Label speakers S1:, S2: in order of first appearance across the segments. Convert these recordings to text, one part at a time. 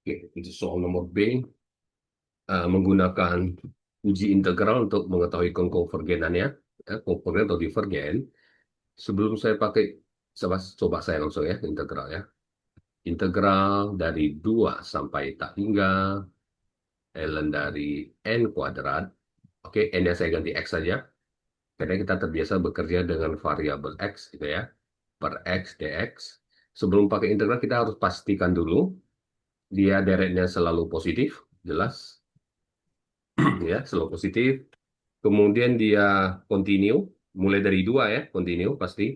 S1: Oke, untuk soal nomor B, menggunakan uji integral untuk mengetahui konvergenannya, konvergen atau divergen. Sebelum saya pakai, coba saya langsung ya, integral ya. Integral dari 2 sampai tak hingga ln dari n kuadrat. Oke, n-nya saya ganti x saja, karena kita terbiasa bekerja dengan variabel x, gitu ya, per x dx. Sebelum pakai integral, kita harus pastikan dulu dia deretnya selalu positif, jelas, ya, selalu positif. Kemudian dia continue, mulai dari 2 ya, continue pasti.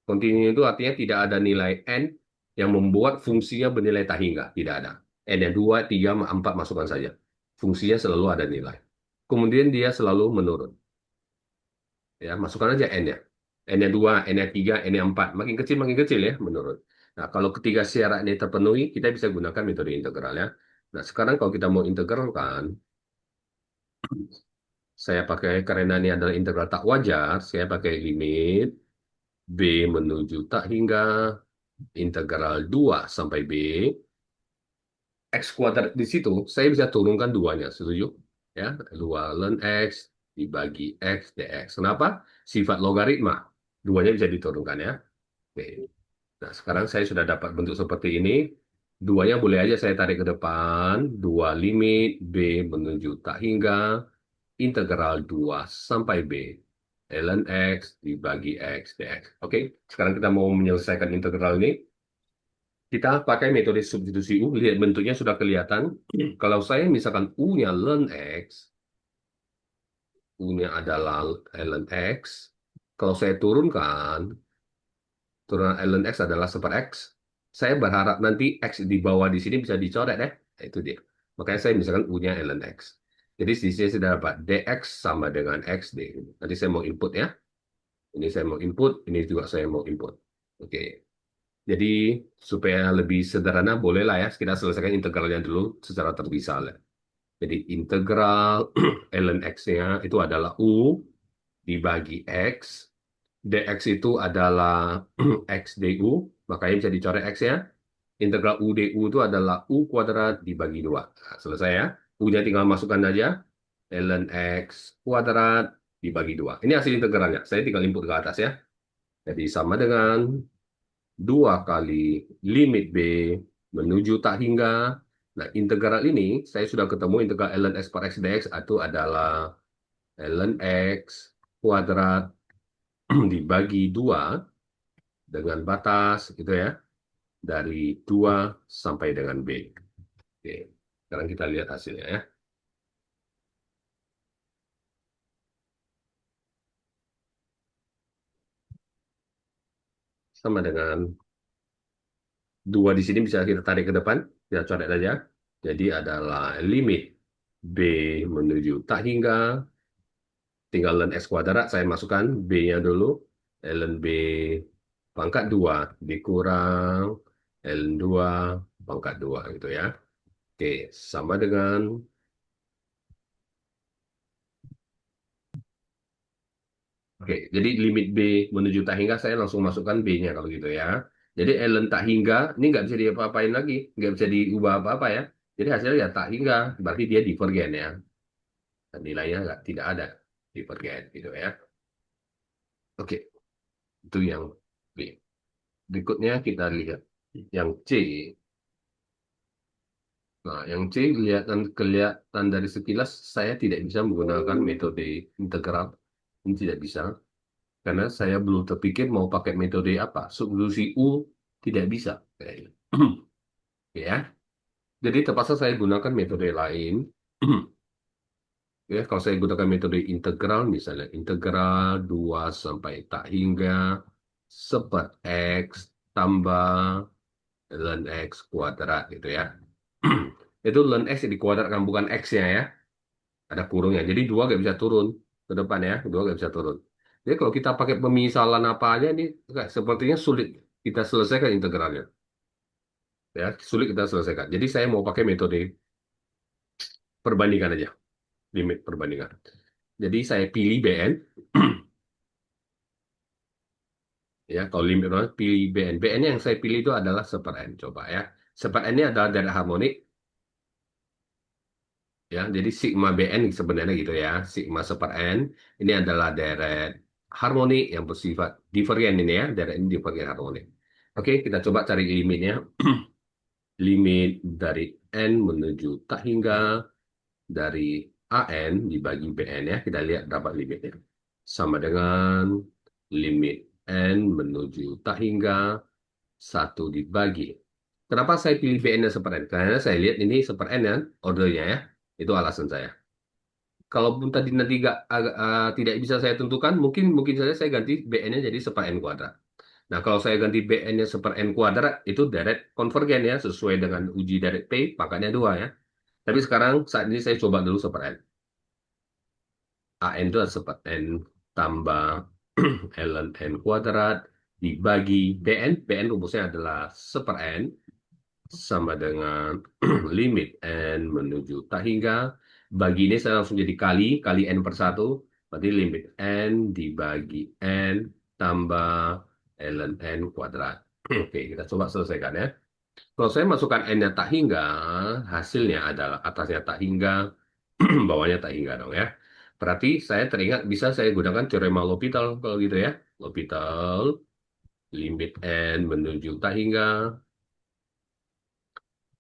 S1: Continue itu artinya tidak ada nilai n yang membuat fungsinya bernilai tak hingga, tidak ada. N-nya 2, 3, 4 masukkan saja. Fungsinya selalu ada nilai. Kemudian dia selalu menurun. Ya, masukkan aja n-nya. N-nya 2, n-nya 3, n-nya 4. Makin kecil ya, menurun. Nah, kalau ketiga syarat ini terpenuhi, kita bisa gunakan metode integral ya. Nah, sekarang kalau kita mau integralkan, saya pakai, karena ini adalah integral tak wajar, saya pakai limit B menuju tak hingga integral 2 sampai B, X kuadrat di situ, saya bisa turunkan duanya, setuju? Ya, 2 ln X dibagi X dx. Kenapa? Sifat logaritma. Duanya bisa diturunkan ya. Oke. Nah, sekarang saya sudah dapat bentuk seperti ini. Duanya boleh aja saya tarik ke depan. Dua limit B menuju tak hingga integral 2 sampai B. Ln X dibagi X dx. Oke, sekarang kita mau menyelesaikan integral ini. Kita pakai metode substitusi U. Lihat bentuknya sudah kelihatan. Kalau saya misalkan U-nya ln X, U-nya adalah ln X. Kalau saya turunkan, turunan ln X adalah 1/X. Saya berharap nanti X di bawah di sini bisa dicoret ya. Nah, itu dia. Makanya saya misalkan U-nya ln X. Jadi di sini saya dapat dx sama dengan xd. Nanti saya mau input ya. Ini saya mau input, ini juga saya mau input. Oke. Jadi supaya lebih sederhana, bolehlah ya kita selesaikan integralnya dulu secara terpisah lah. Jadi integral ln x-nya itu adalah u dibagi x, dx itu adalah x du, makanya bisa dicoret x-nya. Integral u du itu adalah u kuadrat dibagi 2. Nah, selesai ya. U-nya tinggal masukkan aja, ln x kuadrat dibagi 2. Ini hasil integralnya. Saya tinggal input ke atas ya. Jadi sama dengan 2 kali limit B menuju tak hingga. Nah, integral ini saya sudah ketemu integral ln x per x dx itu adalah ln x kuadrat dibagi 2 dengan batas gitu ya, dari 2 sampai dengan B. Oke, sekarang kita lihat hasilnya ya. Sama dengan 2 di sini bisa kita tarik ke depan, kita coret aja. Jadi adalah limit B menuju tak hingga. Tinggal ln x kuadrat, saya masukkan B-nya dulu. Ln B pangkat 2 dikurang ln 2 pangkat 2 gitu ya. Oke, sama dengan, oke, jadi limit B menuju tak hingga saya langsung masukkan B-nya kalau gitu ya. Jadi ln tak hingga, ini nggak bisa diapa-apain lagi, nggak bisa diubah apa-apa ya. Jadi hasilnya ya tak hingga, berarti dia divergen ya. Dan nilainya nggak, tidak ada divergen gitu ya. Oke, itu yang B. Berikutnya kita lihat yang C. Nah, yang C kelihatan dari sekilas saya tidak bisa menggunakan metode integral. Ini tidak bisa karena saya belum terpikir mau pakai metode apa. Substitusi U tidak bisa kayaknya. Ya. Jadi terpaksa saya gunakan metode lain. Ya, kalau saya gunakan metode integral misalnya integral 2 sampai tak hingga seper X tambah ln X kuadrat gitu ya. Itu ln X dikuadratkan bukan X-nya ya. Ada kurungnya. Jadi 2 nggak bisa turun ke depan ya. 2 nggak bisa turun. Jadi kalau kita pakai pemisalan apa aja ini sepertinya sulit kita selesaikan integralnya. Ya, sulit kita selesaikan. Jadi saya mau pakai metode perbandingan aja. Limit perbandingan. Jadi saya pilih BN. Ya, kalau limit pilih BN. BN yang saya pilih itu adalah 1/n. Coba ya. Super N ini adalah deret harmonik, ya. Jadi sigma Bn sebenarnya gitu ya. Sigma super N ini adalah deret harmonik yang bersifat divergen ini ya. Deret ini divergen harmonik. Oke, kita coba cari limitnya. Limit dari N menuju tak hingga dari AN dibagi BN ya. Kita lihat dapat limitnya. Sama dengan limit N menuju tak hingga satu dibagi. Kenapa saya pilih BN-nya super N? Karena saya lihat ini super N ya, ordernya ya. Itu alasan saya. Kalaupun tadi nanti tidak bisa saya tentukan, mungkin mungkin saja saya ganti BN-nya jadi super N kuadrat. Nah, kalau saya ganti BN-nya super N kuadrat, itu deret konvergen ya, sesuai dengan uji deret P, pangkatnya 2 ya. Tapi sekarang, saat ini saya coba dulu super N. AN itu adalah super N tambah ln N kuadrat dibagi BN. BN rumusnya adalah super N sama dengan limit N menuju tak hingga. Bagi ini saya langsung jadi kali N per 1. Berarti limit N dibagi N tambah ln N kuadrat. Oke, kita coba selesaikan ya. Kalau saya masukkan N-nya tak hingga, hasilnya adalah atasnya tak hingga, bawahnya tak hingga dong ya. Berarti saya teringat bisa saya gunakan teorema L'Hopital kalau gitu ya. L'Hopital, limit N menuju tak hingga,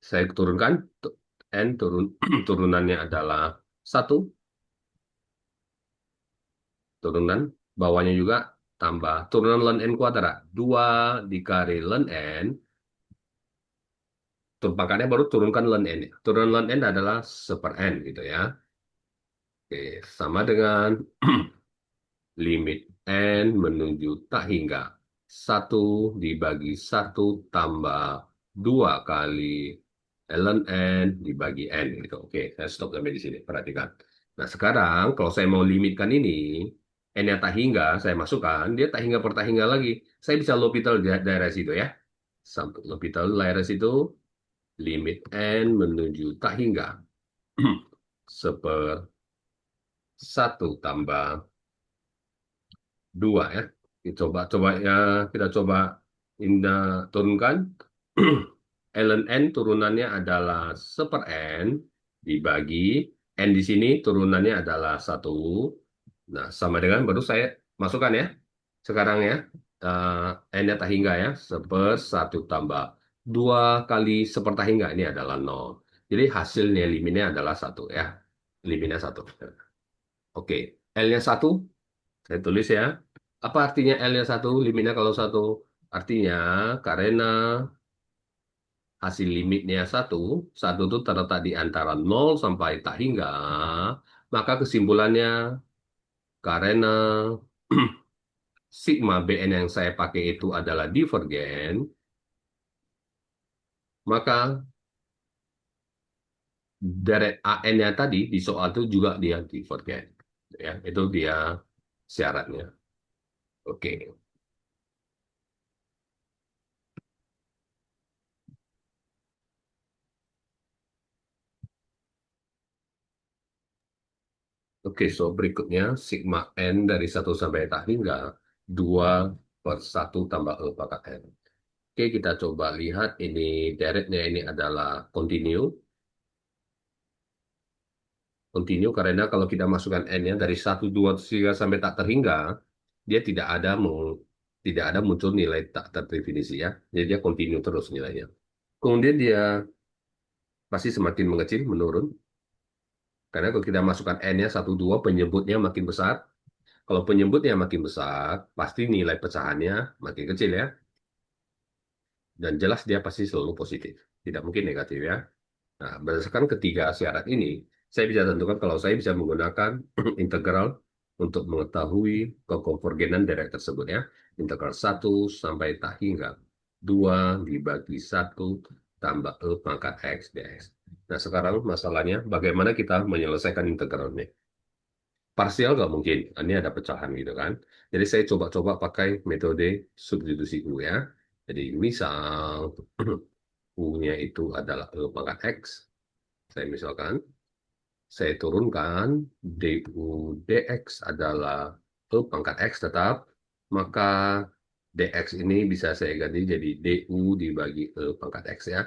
S1: saya turunkan, N turunannya adalah 1, turunan, bawahnya juga tambah, turunan ln N kuadrat, 2 dikali ln N, pangkatnya baru turunkan ln N. Turunan ln N adalah seper N gitu ya. Oke, sama dengan limit N menuju tak hingga 1 dibagi 1 tambah 2 kali ln N dibagi N gitu. Oke, saya stop sampai di sini. Perhatikan. Nah, sekarang kalau saya mau limitkan ini, N-nya tak hingga, saya masukkan, dia tak hingga per tak hingga lagi. Saya bisa L'Hopital di daerah situ ya. Sampai L'Hopital daerah situ, limit N menuju tak hingga. Seper 1 tambah 2 ya. Kita coba ya, kita coba indah turunkan. ln N turunannya adalah seper N dibagi N di sini turunannya adalah 1. Nah, sama dengan baru saya masukkan ya. Sekarang ya, N-nya tak hingga ya, seper 1 tambah 2 kali seper tak hingga ini adalah 0. Jadi hasilnya limitnya adalah 1 ya. Limitnya 1. Oke, L-nya 1 saya tulis ya. Apa artinya L-nya 1? Limitnya kalau 1. Artinya karena hasil limitnya 1, 1 itu terletak di antara 0 sampai tak hingga, maka kesimpulannya karena sigma Bn yang saya pakai itu adalah divergen, maka deret AN-nya tadi di soal itu juga dia divergen. Ya, itu dia syaratnya. Oke. Oke, so berikutnya sigma N dari 1 sampai tak hingga 2 per 1 tambah E pangkat N. Oke, kita coba lihat ini deretnya ini adalah continue. Continue karena kalau kita masukkan N-nya dari 1, 2, 3 sampai tak terhingga, dia tidak ada muncul nilai tak terdefinisi ya. Jadi dia continue terus nilainya. Kemudian dia pasti semakin mengecil, menurun. Karena kalau kita masukkan N-nya 1, 2, penyebutnya makin besar. Kalau penyebutnya makin besar, pasti nilai pecahannya makin kecil ya. Dan jelas dia pasti selalu positif. Tidak mungkin negatif ya. Nah, berdasarkan ketiga syarat ini, saya bisa tentukan kalau saya bisa menggunakan integral untuk mengetahui kekonvergenan deret tersebut ya. Integral 1 sampai tak hingga 2 dibagi 1 tambah E pangkat X dx. Nah, sekarang masalahnya bagaimana kita menyelesaikan integral ini? Parsial nggak mungkin, ini ada pecahan gitu kan. Jadi saya coba-coba pakai metode substitusi U ya. Jadi misal U-nya itu adalah E pangkat X. Saya misalkan, saya turunkan du dx adalah E pangkat X tetap, maka dx ini bisa saya ganti jadi du dibagi E pangkat X ya.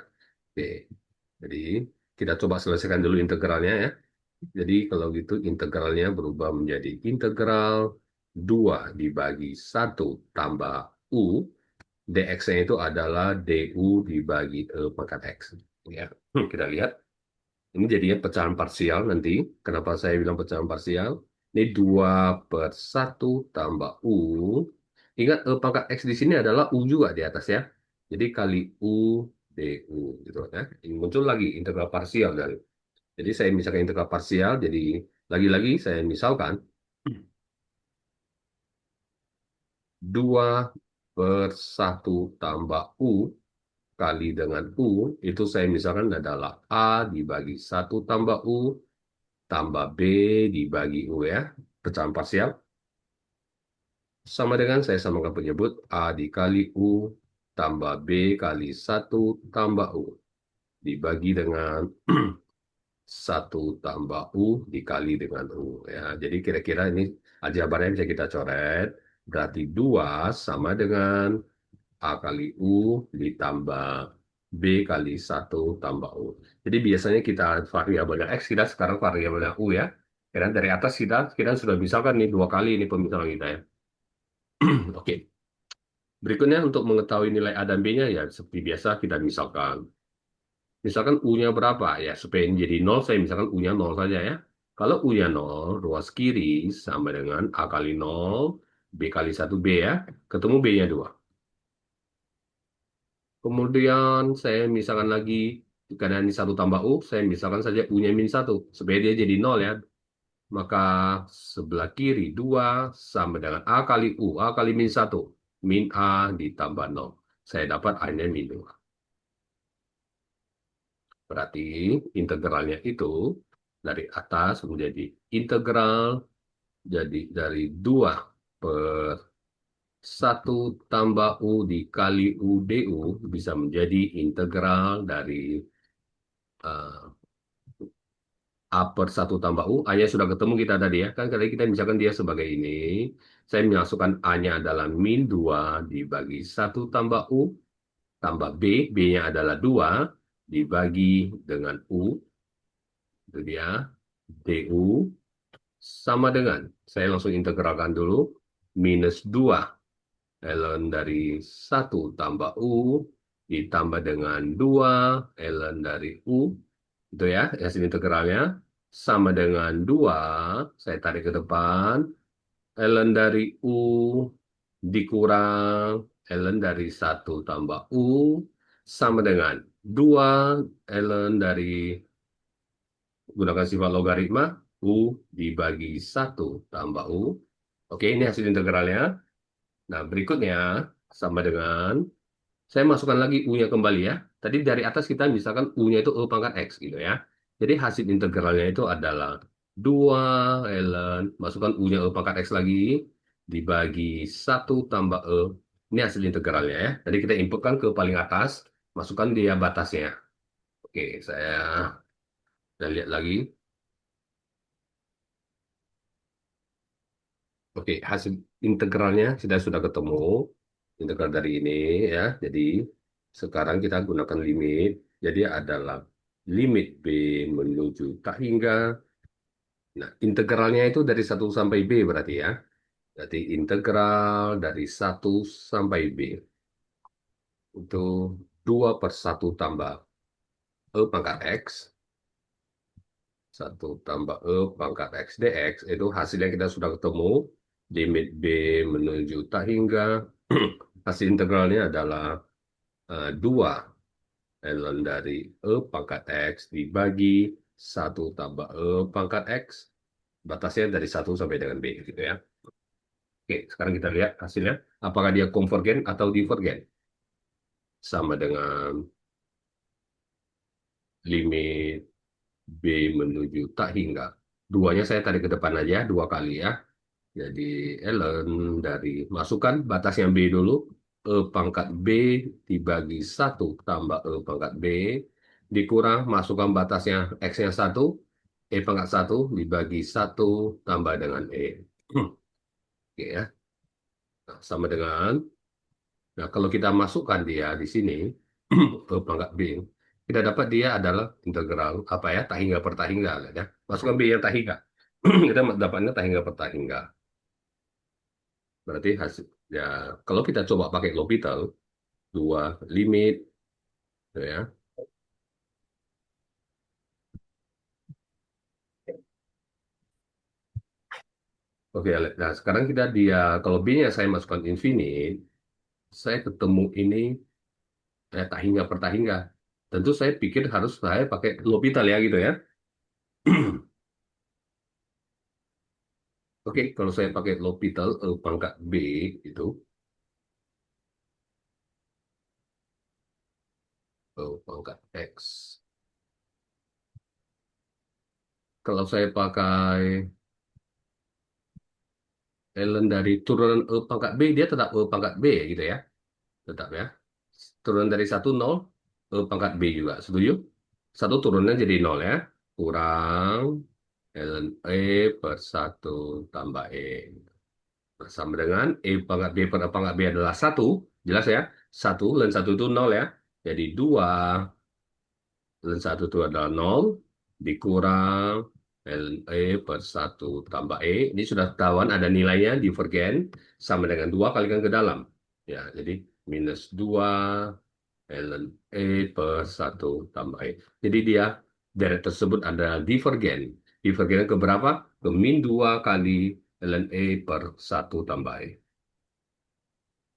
S1: Oke. Jadi kita coba selesaikan dulu integralnya ya. Jadi kalau gitu integralnya berubah menjadi integral 2 dibagi 1 tambah U. dx-nya itu adalah du dibagi E pangkat X. Ya, kita lihat. Ini jadinya pecahan parsial nanti. Kenapa saya bilang pecahan parsial? Ini 2/1 tambah U. Ingat pangkat X di sini adalah U juga di atas ya. Jadi kali U du gitu ya. Ini muncul lagi integral parsial dari. Jadi saya misalkan integral parsial. Jadi lagi-lagi saya misalkan 2/1 tambah U kali dengan U, itu saya misalkan adalah A dibagi 1 tambah U tambah B dibagi U ya, pecahan parsial. Sama dengan saya samakan penyebut A dikali U tambah B kali 1 tambah U dibagi dengan 1 tambah U dikali dengan U. Ya, jadi kira-kira ini aljabarnya bisa kita coret. Berarti 2 sama dengan A kali U ditambah B kali 1 tambah U. Jadi biasanya kita variabelnya X, kita sekarang variabelnya U ya. Dan dari atas kita sudah misalkan nih 2 kali ini pemisahan kita ya. Oke. Berikutnya untuk mengetahui nilai A dan B-nya ya seperti biasa kita misalkan. Misalkan U-nya berapa ya supaya ini jadi 0 saya misalkan U-nya 0 saja ya. Kalau U-nya 0, ruas kiri sama dengan A kali 0, B kali 1B ya. Ketemu B-nya 2. Kemudian saya misalkan lagi, karena ini 1 tambah U, saya misalkan saja U-nya -1, supaya dia jadi 0 ya. Maka sebelah kiri 2 sama dengan A kali U, A kali -1. Min A ditambah 0. Saya dapat A-nya -2. Berarti integralnya itu dari atas menjadi integral, jadi dari 2/1 tambah U dikali U du bisa menjadi integral dari eh, A/1 tambah U. A-nya sudah ketemu kita tadi ya. Kan tadi kita misalkan dia sebagai ini. Saya memasukkan A-nya adalah -2 dibagi 1 tambah U tambah B. B-nya adalah 2 dibagi dengan U. Itu dia. du sama dengan. Saya langsung integralkan dulu. -2 ln dari 1 tambah U ditambah dengan 2 ln dari U. Itu ya, hasil integralnya. Sama dengan 2, saya tarik ke depan. Ln dari U dikurang ln dari 1 tambah U. Sama dengan 2 ln dari, gunakan sifat logaritma, U dibagi 1 tambah U. Oke, ini hasil integralnya. Nah, berikutnya sama dengan saya masukkan lagi U-nya kembali ya. Tadi dari atas kita misalkan U-nya itu E pangkat X gitu ya. Jadi hasil integralnya itu adalah 2 ln, masukkan U-nya E pangkat X lagi, dibagi 1 tambah E. Ini hasil integralnya ya. Tadi kita inputkan ke paling atas, masukkan dia batasnya. Oke, saya lihat lagi. Oke, hasil integralnya sudah ketemu. Integral dari ini ya. Jadi sekarang kita gunakan limit. Jadi adalah limit B menuju tak hingga. Nah, integralnya itu dari 1 sampai B berarti ya. Berarti integral dari 1 sampai B. Itu 2/1 tambah E pangkat X. 1 tambah E pangkat X dx. Itu hasilnya kita sudah ketemu. Limit B menuju tak hingga. Hasil integralnya adalah 2 ln dari E pangkat X dibagi 1 tambah E pangkat X. Batasnya dari 1 sampai dengan B gitu ya. Oke, sekarang kita lihat hasilnya. Apakah dia konvergen atau divergen? Sama dengan limit B menuju tak hingga. Duanya saya tarik ke depan aja, 2 kali ya. Jadi ln dari, masukkan batasnya B dulu. E pangkat B dibagi 1 tambah E pangkat B. Dikurang, masukkan batasnya X-nya 1. E pangkat 1 dibagi 1 tambah dengan E. Oke ya. Nah, sama dengan, nah kalau kita masukkan dia di sini, E pangkat B. kita dapat dia adalah integral apa ya, tahingga per tahingga lah ya. Masukkan B yang tahingga. Kita dapatnya tahingga per tahingga. Berarti hasil ya, kalau kita coba pakai L'Hopital dua limit gitu ya. Oke, nah sekarang kita dia kalau B-nya saya masukkan infinite, saya ketemu ini tahingga per tahingga. Tentu saya pikir harus saya pakai L'Hopital ya gitu ya. Oke, kalau saya pakai L'Hopital pangkat B itu pangkat X. Kalau saya pakai ln dari turunan pangkat B, dia tetap pangkat B gitu ya. Tetap ya. Turunan dari satu nol pangkat B juga. Setuju? Satu turunnya jadi nol ya. Kurang ln E per satu tambah E. Sama dengan E pangkat B per pangkat B adalah satu. Jelas ya? Satu, ln satu itu nol ya. Jadi dua ln satu itu adalah nol. Dikurang ln E per satu tambah E. Ini sudah ketahuan ada nilainya divergen. Sama dengan 2 kalikan ke dalam. Ya, jadi minus 2 ln E per satu tambah E. Jadi dia deret tersebut ada divergen. Divergen ke berapa? Ke min 2 kali ln E per satu tambah E.